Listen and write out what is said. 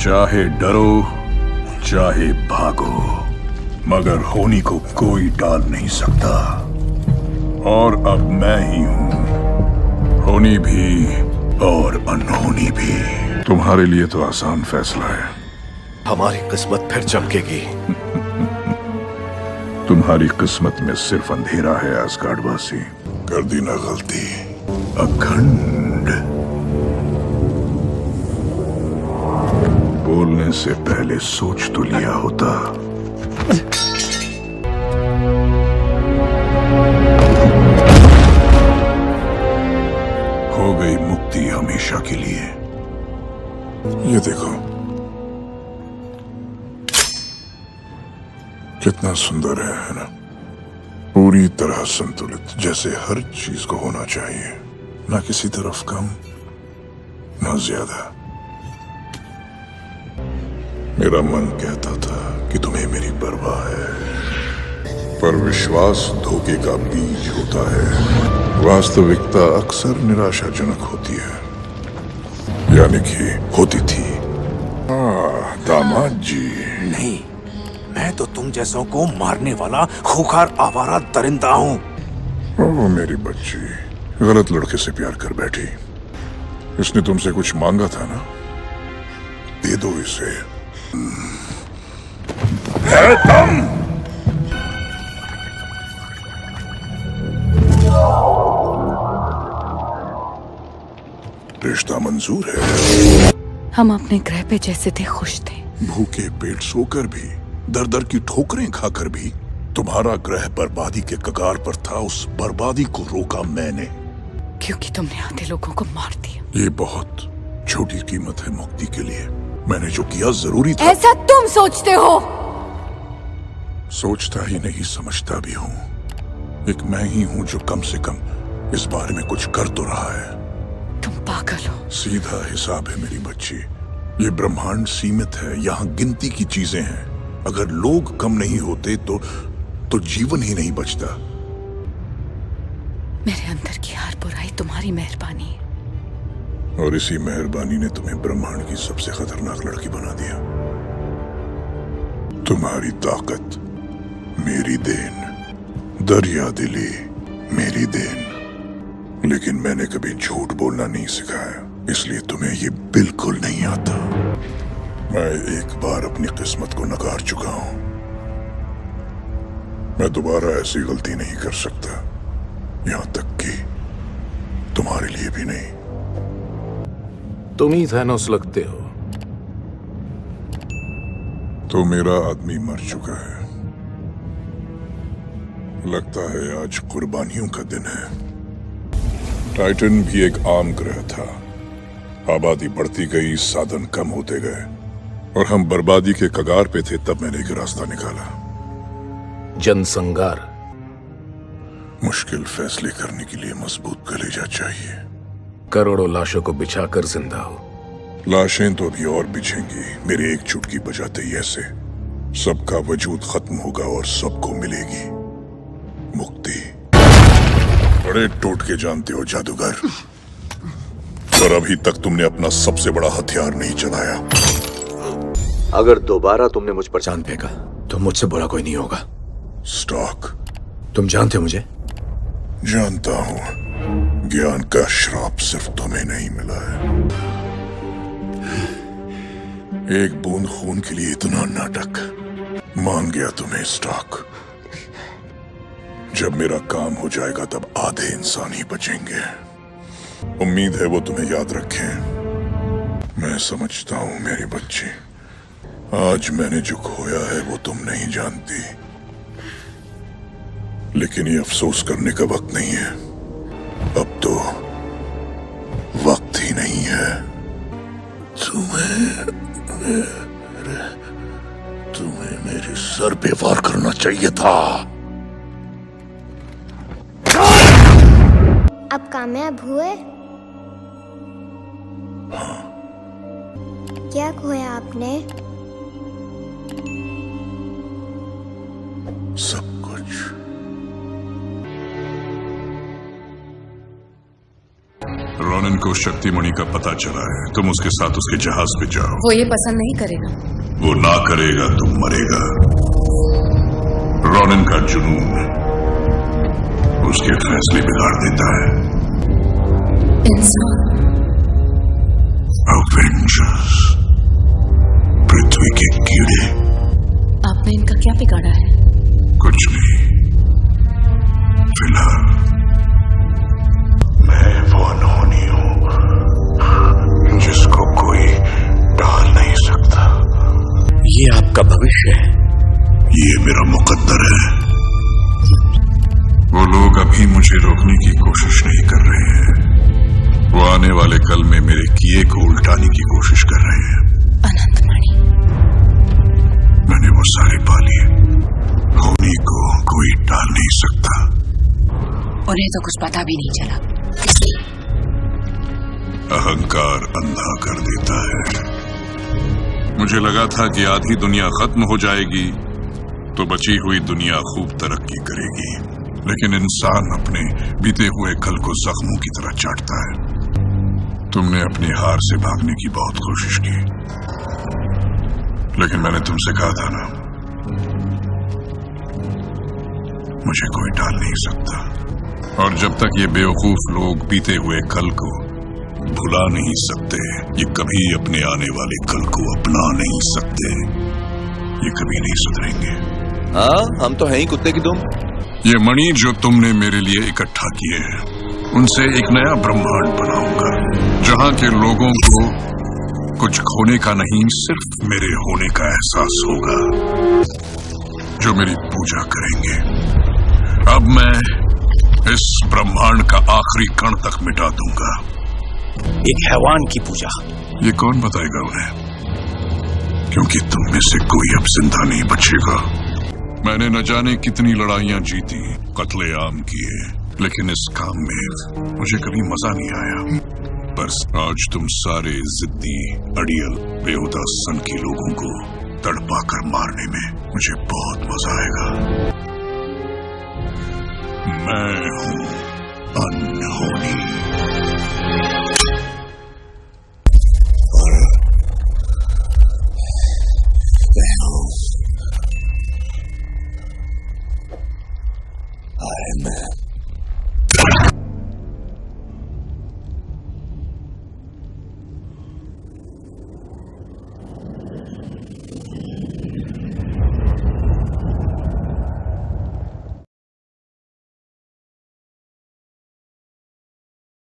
चाहे डरो चाहे भागो, मगर होनी को कोई टाल नहीं सकता। और अब मैं ही हूं, होनी भी और अनहोनी भी। तुम्हारे लिए तो आसान फैसला है। हमारी किस्मत फिर चमकेगी। तुम्हारी किस्मत में सिर्फ अंधेरा है असगार्डवासी। कर दी ना गलती अखंड। बोलने से पहले सोच तो लिया होता। हो गई मुक्ति हमेशा के लिए। ये देखो कितना सुंदर है ना? पूरी तरह संतुलित, जैसे हर चीज को होना चाहिए, ना किसी तरफ कम ना ज्यादा। मेरा मन कहता था कि तुम्हें मेरी परवाह है, पर विश्वास धोखे का बीज होता है। वास्तविकता अक्सर निराशाजनक होती है, यानी कि होती थी। दामाद जी। नहीं, मैं तो तुम जैसों को मारने वाला खूंखार आवारा दरिंदा हूँ। ओह मेरी बच्ची, गलत लड़के से प्यार कर बैठी। इसने तुमसे कुछ मांगा था ना? दे दो इसे। है तुम। रिश्ता मंजूर है। हम अपने ग्रह पे जैसे थे खुश थे। भूखे पेट सोकर भी, दर दर की ठोकरें खाकर भी। तुम्हारा ग्रह बर्बादी के कगार पर था, उस बर्बादी को रोका मैंने। क्योंकि तुमने आधे लोगों को मार दिया। ये बहुत छोटी कीमत है मुक्ति के लिए। मैंने जो किया जरूरी था। ऐसा तुम सोचते हो? सोचता ही नहीं, समझता भी हूँ। एक मैं ही हूँ जो कम से कम इस बारे में कुछ कर तो रहा है। तुम पागल हो। सीधा हिसाब है मेरी बच्ची। ये ब्रह्मांड सीमित है, यहाँ गिनती की चीजें हैं। अगर लोग कम नहीं होते तो जीवन ही नहीं बचता। मेरे अंदर की हर बुराई तुम्हारी मेहरबानी है। और इसी मेहरबानी ने तुम्हें ब्रह्मांड की सबसे खतरनाक लड़की बना दिया। तुम्हारी ताकत मेरी देन, दरिया दिली मेरी देन। लेकिन मैंने कभी झूठ बोलना नहीं सिखाया, इसलिए तुम्हें ये बिल्कुल नहीं आता। मैं एक बार अपनी किस्मत को नकार चुका हूं। मैं दोबारा ऐसी गलती नहीं कर सकता, यहां तक कि तुम्हारे लिए भी नहीं। तुम ही थैनोस लगते हो। तो मेरा आदमी मर चुका है। लगता है आज कुर्बानियों का दिन है। टाइटन भी एक आम ग्रह था। आबादी बढ़ती गई, साधन कम होते गए, और हम बर्बादी के कगार पे थे। तब मैंने एक रास्ता निकाला। जनसंहार। मुश्किल फैसले करने के लिए मजबूत कलेजा चाहिए। करोड़ों लाशों को बिछाकर जिंदा हो। लाशें तो अभी और बिछेंगी। मेरी एक चुटकी बजाते ही ऐसे सबका वजूद खत्म होगा और सबको मिलेगी मुक्ति। बड़े टोटके जानते हो जादूगर, पर अभी तक तुमने अपना सबसे बड़ा हथियार नहीं चलाया। अगर दोबारा तुमने मुझ पर चांद फेंका तो मुझसे बुरा कोई नहीं होगा। स्टॉक, तुम जानते हो मुझे? जानता हूं। ज्ञान का श्राप सिर्फ तुम्हें नहीं मिला है। एक बूंद खून के लिए इतना नाटक। मान गया तुम्हें स्टॉक। जब मेरा काम हो जाएगा तब आधे इंसान ही बचेंगे। उम्मीद है वो तुम्हें याद रखें। मैं समझता हूं मेरी बच्ची, आज मैंने जो खोया है वो तुम नहीं जानती। लेकिन ये अफसोस करने का वक्त नहीं है। अब तो वक्त ही नहीं है। तुम्हें मेरे सर पे वार करना चाहिए था। अब कामयाब हुए? हाँ। क्या खोया आपने? सब कुछ। रोनिन को शक्तिमणि का पता चला है। तुम उसके साथ उसके जहाज पे जाओ। वो ये पसंद नहीं करेगा। वो ना करेगा तो मरेगा। रोनिन का जुनून उसके फैसले बिगाड़ देता है। इंसान अवेंजर्स, पृथ्वी के कीड़े। आपने इनका क्या बिगाड़ा है? कुछ नहीं, फिलहाल मैं वो अनहोनी हूं जिसको कोई टाल नहीं सकता। ये आपका भविष्य है। ये मेरा मुकद्दर है। वो लोग अभी मुझे रोकने की कोशिश नहीं कर रहे हैं। वो आने वाले कल में मेरे किए को उल्टाने की कोशिश कर रहे हैं। अनंतमणि, मैंने वो सारे पालिए। होनी को कोई टाल नहीं सकता। उन्हें तो कुछ पता भी नहीं चला। अहंकार अंधा कर देता है। मुझे लगा था कि आधी दुनिया खत्म हो जाएगी तो बची हुई दुनिया खूब तरक्की करेगी, लेकिन इंसान अपने बीते हुए कल को जख्मों की तरह चाटता है। तुमने अपनी हार से भागने की बहुत कोशिश की, लेकिन मैंने तुमसे कहा था ना, मुझे कोई टाल नहीं सकता। और जब तक ये बेवकूफ लोग बीते हुए कल को भुला नहीं सकते, ये कभी अपने आने वाले कल को अपना नहीं सकते। ये कभी नहीं सुधरेंगे। हाँ, हम तो हैं ही कुत्ते की दुम। ये मणि जो तुमने मेरे लिए इकट्ठा किए हैं, उनसे एक नया ब्रह्मांड बनाऊंगा, जहां के लोगों को कुछ खोने का नहीं, सिर्फ मेरे होने का एहसास होगा, जो मेरी पूजा करेंगे। अब मैं इस ब्रह्मांड का आखिरी कण तक मिटा दूंगा। एक हैवान की पूजा। ये कौन बताएगा उन्हें? क्योंकि तुम में से कोई अब जिंदा नहीं बचेगा। मैंने न जाने कितनी लड़ाइयां जीती, कत्लेआम किए, लेकिन इस काम में मुझे कभी मजा नहीं आया। पर आज तुम सारे जिद्दी, अड़ियल, बेहुदा सन के लोगों को तड़पा कर मारने में मुझे बहुत मजा आएगा। मैं हूं अनहोनी। I'm